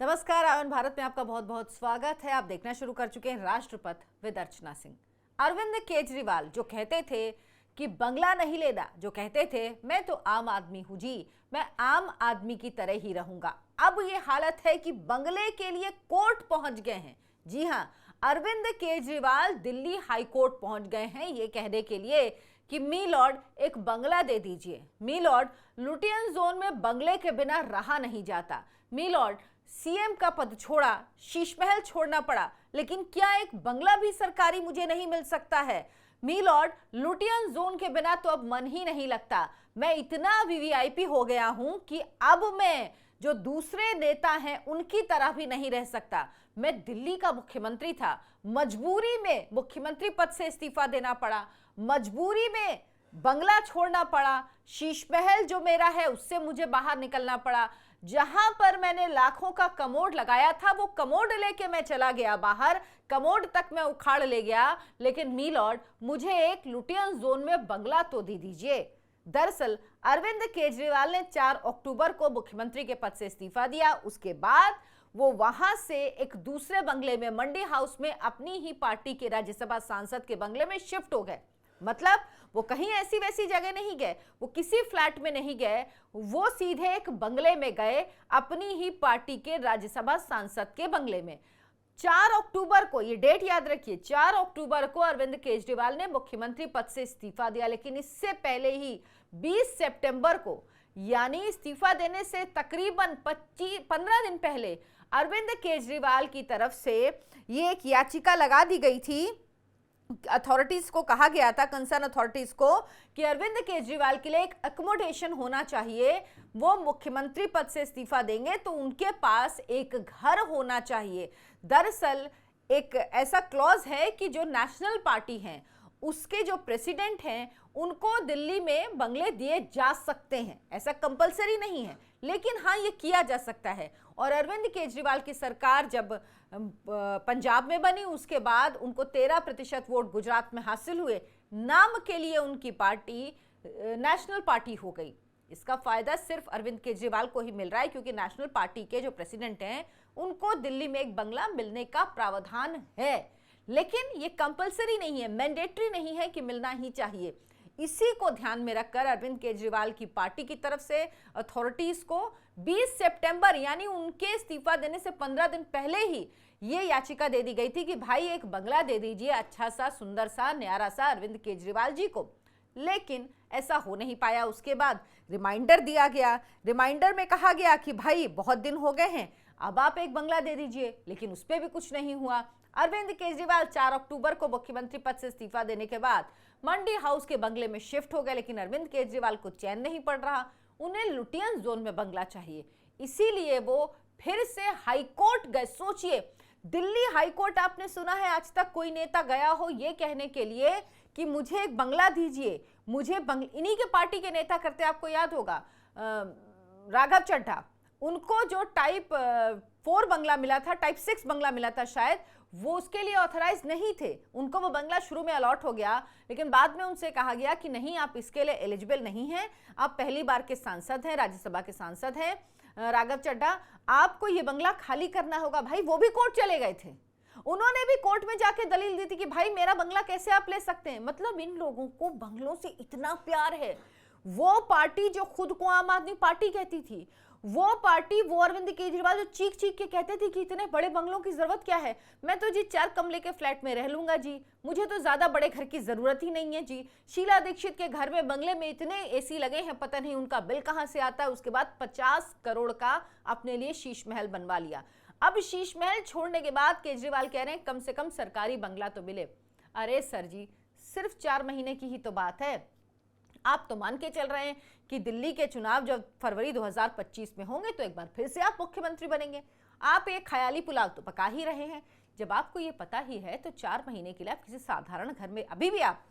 नमस्कार, आवन भारत में आपका बहुत बहुत स्वागत है। आप देखना शुरू कर चुके हैं राष्ट्रपथ विद अर्चना सिंह। अरविंद केजरीवाल जो कहते थे कि बंगला नहीं लेना, जो कहते थे मैं तो आम आदमी हूं जी, मैं आम आदमी की तरह ही रहूंगा, अब ये हालत है कि बंगले के लिए कोर्ट पहुंच गए हैं। जी हां, अरविंद केजरीवाल दिल्ली हाई कोर्ट पहुंच गए हैं ये कहने के लिए कि मी लॉर्ड एक बंगला दे दीजिए। मी लॉर्ड, लुटियन जोन में बंगले के बिना रहा नहीं जाता। मी लॉर्ड, सीएम का पद छोड़ा, शीश महल छोड़ना पड़ा, लेकिन क्या एक बंगला भी सरकारी मुझे नहीं मिल सकता है? मी लॉर्ड, लुटियन जोन के बिना तो अब मन ही नहीं लगता। मैं इतना वीवीआईपी हो गया हूं कि अब मैं जो दूसरे नेता हैं उनकी तरह भी नहीं रह सकता। मैं दिल्ली का मुख्यमंत्री था, मजबूरी में मुख्यमंत्री पद से इस्तीफा देना पड़ा, मजबूरी में बंगला छोड़ना पड़ा, शीश महल जो मेरा है उससे मुझे बाहर निकलना पड़ा। जहां पर मैंने लाखों का कमोड लगाया था वो कमोड लेके मैं चला गया बाहर, कमोड तक मैं उखाड़ ले गया, लेकिन मी लॉर्ड मुझे एक लुटियन जोन में बंगला तो दे दीजिए। दरअसल अरविंद केजरीवाल ने 4 अक्टूबर को मुख्यमंत्री के पद से इस्तीफा दिया। उसके बाद वो वहां से एक दूसरे बंगले में, मंडी हाउस में, अपनी ही पार्टी के राज्यसभा सांसद के बंगले में शिफ्ट हो गए। मतलब वो कहीं ऐसी वैसी जगह नहीं गए, वो किसी फ्लैट में नहीं गए, वो सीधे एक बंगले में गए, अपनी ही पार्टी के राज्यसभा सांसद के बंगले में। 4 अक्टूबर को, ये डेट याद रखिए, 4 अक्टूबर को अरविंद केजरीवाल ने मुख्यमंत्री पद से इस्तीफा दिया। लेकिन इससे पहले ही 20 सितंबर को, यानी इस्तीफा देने से तकरीबन 15 दिन पहले, अरविंद केजरीवाल की तरफ से ये एक याचिका लगा दी गई थी। अथॉरिटीज को कहा गया था, कंसर्न अथॉरिटीज को, कि अरविंद केजरीवाल के लिए एक अकोमोडेशन होना चाहिए। वो मुख्यमंत्री पद से इस्तीफा देंगे तो उनके पास एक घर होना चाहिए। दरअसल एक ऐसा क्लॉज है कि जो नेशनल पार्टी है उसके जो प्रेसिडेंट हैं उनको दिल्ली में बंगले दिए जा सकते हैं, ऐसा कंपलसरी नहीं है, लेकिन हाँ ये किया जा सकता है। और अरविंद केजरीवाल की सरकार जब पंजाब में बनी उसके बाद उनको 13% वोट गुजरात में हासिल हुए, नाम के लिए उनकी पार्टी नेशनल पार्टी हो गई। इसका फायदा सिर्फ अरविंद केजरीवाल को ही मिल रहा है क्योंकि नेशनल पार्टी के जो प्रेसिडेंट हैं उनको दिल्ली में एक बंगला मिलने का प्रावधान है, लेकिन ये कंपलसरी नहीं है, मैंडेटरी नहीं है कि मिलना ही चाहिए। इसी को ध्यान में रखकर अरविंद केजरीवाल की पार्टी की तरफ से अथॉरिटीज को 20 सितंबर यानी उनके इस्तीफा देने से 15 दिन पहले ही ये याचिका दे दी गई थी कि भाई एक बंगला दे दीजिए, अच्छा सा, सुंदर सा, न्यारा सा अरविंद केजरीवाल जी को। लेकिन ऐसा हो नहीं पाया। उसके बाद रिमाइंडर दिया गया, रिमाइंडर में कहा गया कि भाई बहुत दिन हो गए हैं, अब आप एक बंगला दे दीजिए, लेकिन उस पर भी कुछ नहीं हुआ। अरविंद केजरीवाल 4 अक्टूबर को मुख्यमंत्री पद से इस्तीफा देने के बाद मंडी हाउस के बंगले में शिफ्ट हो गए, लेकिन अरविंद केजरीवाल को चैन नहीं पड़ रहा, उन्हें लुटियन जोन में बंगला चाहिए। इसीलिए वो फिर से हाई कोर्ट गए। सोचिए, दिल्ली हाई कोर्ट, आपने सुना है आज तक कोई नेता गया हो ये कहने के लिए कि मुझे एक बंगला दीजिए, मुझे इन्हीं के पार्टी के नेता करते, आपको याद होगा राघव चड्ढा, उनको जो टाइप 4 बंगला मिला था, टाइप 6 बंगला मिला था शायद, वो उसके लिए ऑथराइज नहीं थे। उनको वो बंगला शुरू में अलॉट हो गया, लेकिन बाद में उनसे कहा गया कि नहीं, आप इसके लिए एलिजिबल नहीं हैं, आप पहली बार के सांसद हैं, राज्यसभा के सांसद हैं राघव चड्ढा, आपको ये बंगला खाली करना होगा। भाई वो भी कोर्ट चले गए थे, उन्होंने भी कोर्ट में जाके दलील दी थी कि भाई मेरा बंगला कैसे आप ले सकते हैं। मतलब इन लोगों को बंगलों से इतना प्यार है। वो पार्टी जो खुद को आम आदमी पार्टी कहती थी, वो पार्टी, वो अरविंद केजरीवाल जो चीख चीख के कहते थे कि इतने बड़े बंगलों की जरूरत क्या है, मैं तो जी 4 कमरे के फ्लैट में रह लूंगा जी, मुझे तो ज्यादा बड़े घर की जरूरत ही नहीं है जी। शीला दीक्षित के घर में बंगले में इतने एसी लगे हैं, पता नहीं उनका बिल कहां से आता है। उसके बाद 50 करोड़ का अपने लिए शीश महल बनवा लिया। अब शीश महल छोड़ने के बाद केजरीवाल कह रहे हैं कम से कम सरकारी बंगला तो मिले। अरे सर जी, सिर्फ 4 महीने की ही तो बात है। आप तो मान के चल रहे हैं कि दिल्ली के चुनाव जब फरवरी 2025 में होंगे तो एक बार फिर से आप मुख्यमंत्री बनेंगे। आप एक ख्याली पुलाव तो पका ही रहे हैं। जब आपको ये पता ही है तो 4 महीने के लिए आप किसी साधारण घर में, अभी भी आप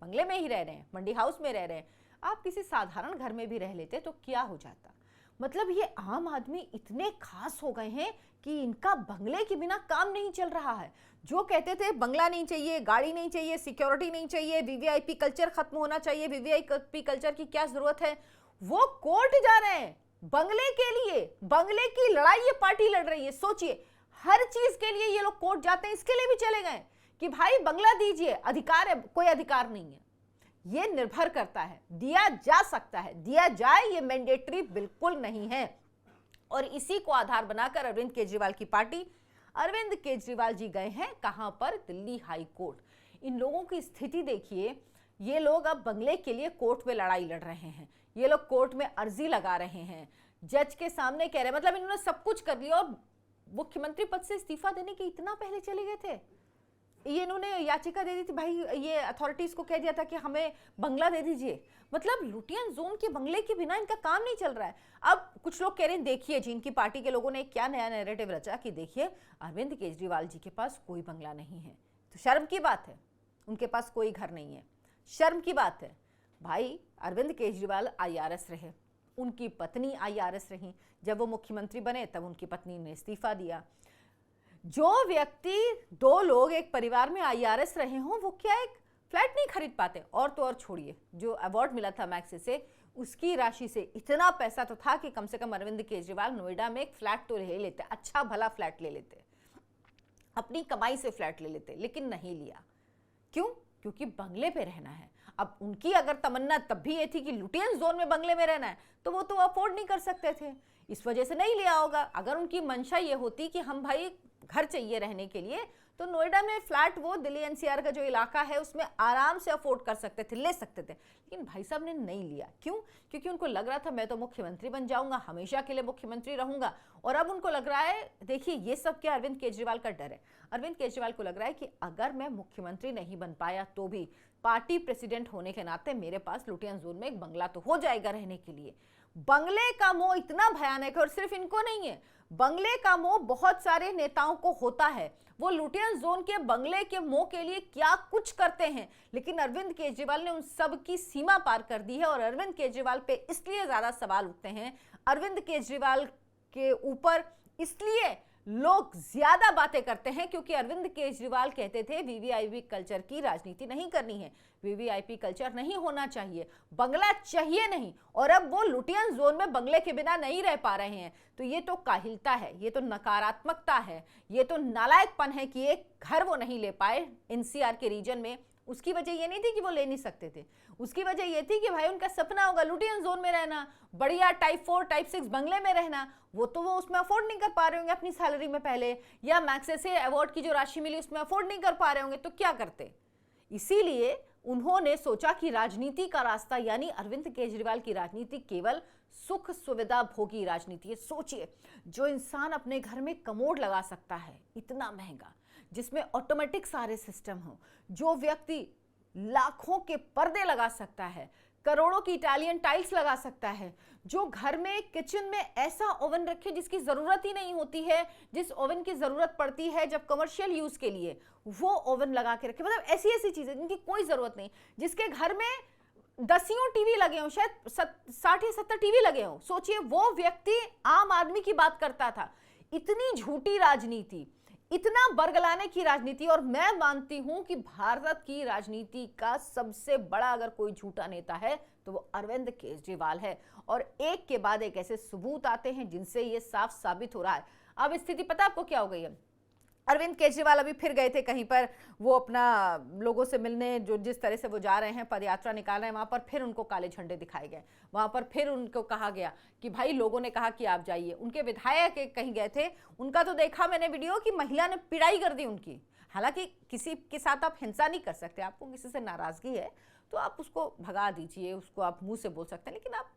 बंगले में ही रह रहे हैं, मंडी हाउस में रह रहे हैं, आप किसी साधारण घर में भी रह लेते तो क्या हो जाता। मतलब ये आम आदमी इतने खास हो गए हैं कि इनका बंगले के बिना काम नहीं चल रहा है। जो कहते थे बंगला नहीं चाहिए, गाड़ी नहीं चाहिए, सिक्योरिटी नहीं चाहिए, वीवीआईपी कल्चर खत्म होना चाहिए, वीवीआईपी कल्चर की क्या जरूरत है, वो कोर्ट जा रहे हैं बंगले के लिए, बंगले की लड़ाई ये पार्टी लड़ रही है। सोचिए, हर चीज के लिए ये लोग कोर्ट जाते हैं, इसके लिए भी चले गए कि भाई बंगला दीजिए, अधिकार है, कोई अधिकार नहीं है। ये निर्भर करता है, दिया जा सकता है, दिया जाए, ये मैंडेटरी बिल्कुल नहीं है। और इसी को आधार बनाकर अरविंद केजरीवाल की पार्टी, अरविंद केजरीवाल जी गए हैं कहां पर? Delhi high court. इन लोगों की स्थिति देखिए, ये लोग अब बंगले के लिए कोर्ट में लड़ाई लड़ रहे हैं, ये लोग कोर्ट में अर्जी लगा रहे हैं, जज के सामने कह रहे हैं, मतलब इन्होंने सब कुछ कर लिया और मुख्यमंत्री पद से इस्तीफा देने के इतना पहले चले गए थे। ये इन्होंने याचिका दे दी थी, भाई ये अथॉरिटीज को कह दिया था कि हमें बंगला दे दीजिए। मतलब लुटियन जोन के बंगले के बिना इनका काम नहीं चल रहा है। अब कुछ लोग कह रहे हैं, देखिए जिनकी पार्टी के लोगों ने क्या नया नैरेटिव रचा कि देखिए अरविंद केजरीवाल जी के पास कोई बंगला नहीं है। तो शर्म की बात है, उनके पास कोई घर नहीं है, शर्म की बात है। भाई अरविंद केजरीवाल IRS रहे, उनकी पत्नी IRS रही, जब वो मुख्यमंत्री बने तब उनकी पत्नी ने इस्तीफा दिया। जो व्यक्ति, दो लोग एक परिवार में IRS रहे हों, वो क्या एक फ्लैट नहीं खरीद पाते? और तो और छोड़िए, जो अवार्ड मिला था मैग्सेसे से, उसकी राशि से इतना पैसा तो था कि कम से कम अरविंद केजरीवाल नोएडा में एक फ्लैट तो ले लेते, अच्छा भला फ्लैट ले लेते, अपनी कमाई से फ्लैट ले लेते, लेकिन नहीं लिया। क्यों? क्योंकि बंगले पे रहना है। अब उनकी अगर तमन्ना तब भी ये थी कि लुटियन जोन में बंगले में रहना है, तो वो तो अफोर्ड नहीं कर सकते थे, इस वजह से नहीं लिया होगा। अगर उनकी मंशा ये होती कि हम भाई घर चाहिए रहने के लिए, तो नोएडा में फ्लैट, वो दिल्ली NCR का जो इलाका है उसमें आराम से अफोर्ड कर सकते थे, ले सकते थे। लेकिन भाई साहब ने नहीं लिया। क्यों? क्योंकि उनको लग रहा था मैं तो मुख्यमंत्री बन जाऊंगा, हमेशा के लिए मुख्यमंत्री रहूंगा। और अब उनको लग रहा है, देखिए ये सब क्या अरविंद केजरीवाल का डर है। अरविंद केजरीवाल को लग रहा है कि अगर मैं मुख्यमंत्री नहीं बन पाया तो भी पार्टी प्रेसिडेंट होने के नाते मेरे पास लुटियन जोन में एक बंगला तो हो जाएगा रहने के लिए। बंगले का मोह इतना भयानक है, और सिर्फ इनको नहीं है, बंगले का मोह बहुत सारे नेताओं को होता है। वो लुटियन जोन के बंगले के मोह के लिए क्या कुछ करते हैं, लेकिन अरविंद केजरीवाल ने उन सब की सीमा पार कर दी है। और अरविंद केजरीवाल पे इसलिए ज्यादा सवाल उठते हैं, अरविंद केजरीवाल के ऊपर इसलिए लोग ज्यादा बातें करते हैं, क्योंकि अरविंद केजरीवाल कहते थे वीवीआईपी कल्चर की राजनीति नहीं करनी है, वीवीआईपी कल्चर नहीं होना चाहिए, बंगला चाहिए नहीं। और अब वो लुटियन जोन में बंगले के बिना नहीं रह पा रहे हैं। तो ये तो काहिलता है, ये तो नकारात्मकता है, ये तो नालायकपन है कि एक घर वो नहीं ले पाए NCR के रीजन में। उसकी वजह ये नहीं थी कि वो ले नहीं सकते थे, उसकी वजह ये थी कि भाई उनका सपना होगा लुटियन जोन में रहना, बढ़िया टाइप 4 टाइप 6 बंगले में रहना। वो तो वो उसमें अफोर्ड नहीं कर पा रहे होंगे अपनी सैलरी में पहले, या मैग्सेसे अवार्ड की जो राशि मिली उसमें अफोर्ड नहीं कर पा रहे होंगे, तो क्या करते। इसीलिए उन्होंने सोचा कि राजनीति का रास्ता, यानी अरविंद केजरीवाल की राजनीति केवल सुख सुविधा भोगी राजनीति है। सोचिए, जो इंसान अपने घर में कमोड लगा सकता है इतना महंगा, जिसमें ऑटोमेटिक सारे सिस्टम हो, जो व्यक्ति लाखों के पर्दे लगा सकता है, करोड़ों की इटालियन टाइल्स लगा सकता है, जो घर में किचन में ऐसा ओवन रखे जिसकी जरूरत ही नहीं होती है, जिस ओवन की जरूरत पड़ती है जब कमर्शियल यूज के लिए, वो ओवन लगा के रखे। मतलब ऐसी ऐसी चीजें जिनकी कोई जरूरत नहीं, जिसके घर में 10 टीवी लगे हों, शायद 60 या 70 टीवी लगे हों। सोचिए, वो व्यक्ति आम आदमी की बात करता था। इतनी झूठी राजनीति, इतना बरगलाने की राजनीति। और मैं मानती हूं कि भारत की राजनीति का सबसे बड़ा अगर कोई झूठा नेता है तो वो अरविंद केजरीवाल है। और एक के बाद एक ऐसे सबूत आते हैं जिनसे ये साफ साबित हो रहा है। अब स्थिति पता आपको क्या हो गई है? अरविंद केजरीवाल अभी फिर गए थे कहीं पर, वो अपना लोगों से मिलने, जो जिस तरह से वो जा रहे हैं, पदयात्रा निकाल रहे हैं, वहां पर फिर उनको काले झंडे दिखाए गए। वहां पर फिर उनको कहा गया कि भाई लोगों ने कहा कि आप जाइए। उनके विधायक कहीं गए थे, उनका तो देखा मैंने वीडियो कि महिला ने पिटाई कर दी उनकी। हालांकि किसी के साथ आप हिंसा नहीं कर सकते, आपको किसी से नाराजगी है तो आप उसको भगा दीजिए, उसको आप मुंह से बोल सकते हैं, लेकिन आप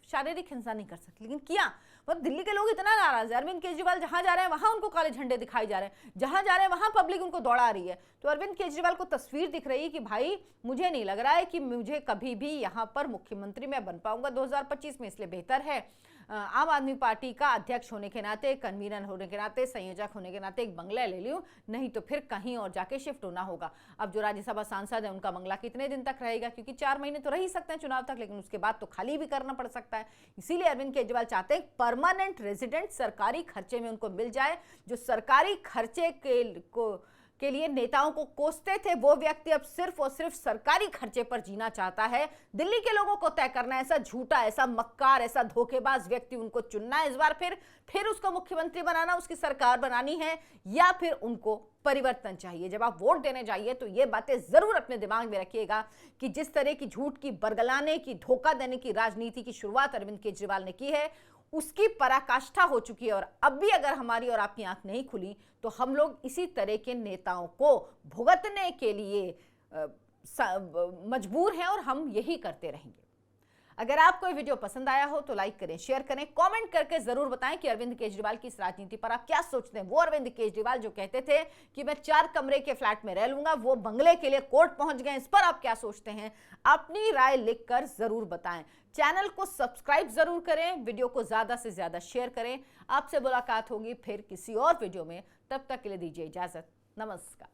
शारीरिक हिंसा नहीं कर सकते। लेकिन किया, मतलब दिल्ली के लोग इतना नाराज है। अरविंद केजरीवाल जहां जा रहे हैं वहां उनको काले झंडे दिखाई जा रहे हैं, जहां जा रहे हैं वहां पब्लिक उनको दौड़ा रही है। तो अरविंद केजरीवाल को तस्वीर दिख रही है कि भाई मुझे नहीं लग रहा है कि मुझे कभी भी यहां पर मुख्यमंत्री मैं बन पाऊंगा 2025 में, इसलिए बेहतर है आम आदमी पार्टी का अध्यक्ष होने के नाते, कन्वीनर होने के नाते, संयोजक होने के नाते एक बंगला ले लूं, नहीं तो फिर कहीं और जाके शिफ्ट होना होगा। अब जो राज्यसभा सांसद है उनका बंगला कितने दिन तक रहेगा, क्योंकि 4 महीने तो रह ही सकते हैं चुनाव तक, लेकिन उसके बाद तो खाली भी करना पड़ सकता है। इसीलिए अरविंद केजरीवाल चाहते हैं परमानेंट रेजिडेंट सरकारी खर्चे में उनको मिल जाए, जो सरकारी खर्चे के लिए नेताओं को कोसते थे, वो व्यक्ति अब सिर्फ और सिर्फ सरकारी खर्चे पर जीना चाहता है। दिल्ली के लोगों को तय करना है, ऐसा झूठा, ऐसा मक्कार, ऐसा धोखेबाज व्यक्ति उनको चुनना है इस बार, फिर उसको मुख्यमंत्री बनाना, उसकी सरकार बनानी है, या फिर उनको परिवर्तन चाहिए। जब आप वोट देने जाइए तो ये बातें जरूर अपने दिमाग में रखिएगा कि जिस तरह की झूठ की, बरगलाने की, धोखा देने की राजनीति की शुरुआत अरविंद केजरीवाल ने की है, उसकी पराकाष्ठा हो चुकी है। और अब भी अगर हमारी और आपकी आंख नहीं खुली तो हम लोग इसी तरह के नेताओं को भुगतने के लिए मजबूर हैं और हम यही करते रहेंगे। अगर आपको ये वीडियो पसंद आया हो तो लाइक करें, शेयर करें, कमेंट करके जरूर बताएं कि अरविंद केजरीवाल की इस राजनीति पर आप क्या सोचते हैं। वो अरविंद केजरीवाल जो कहते थे कि मैं 4 कमरे के फ्लैट में रह लूंगा, वो बंगले के लिए कोर्ट पहुंच गए, इस पर आप क्या सोचते हैं? अपनी राय लिखकर जरूर बताएं। चैनल को सब्सक्राइब जरूर करें, वीडियो को ज्यादा से ज्यादा शेयर करें। आपसे मुलाकात होगी फिर किसी और वीडियो में, तब तक के लिए दीजिए इजाजत। नमस्कार।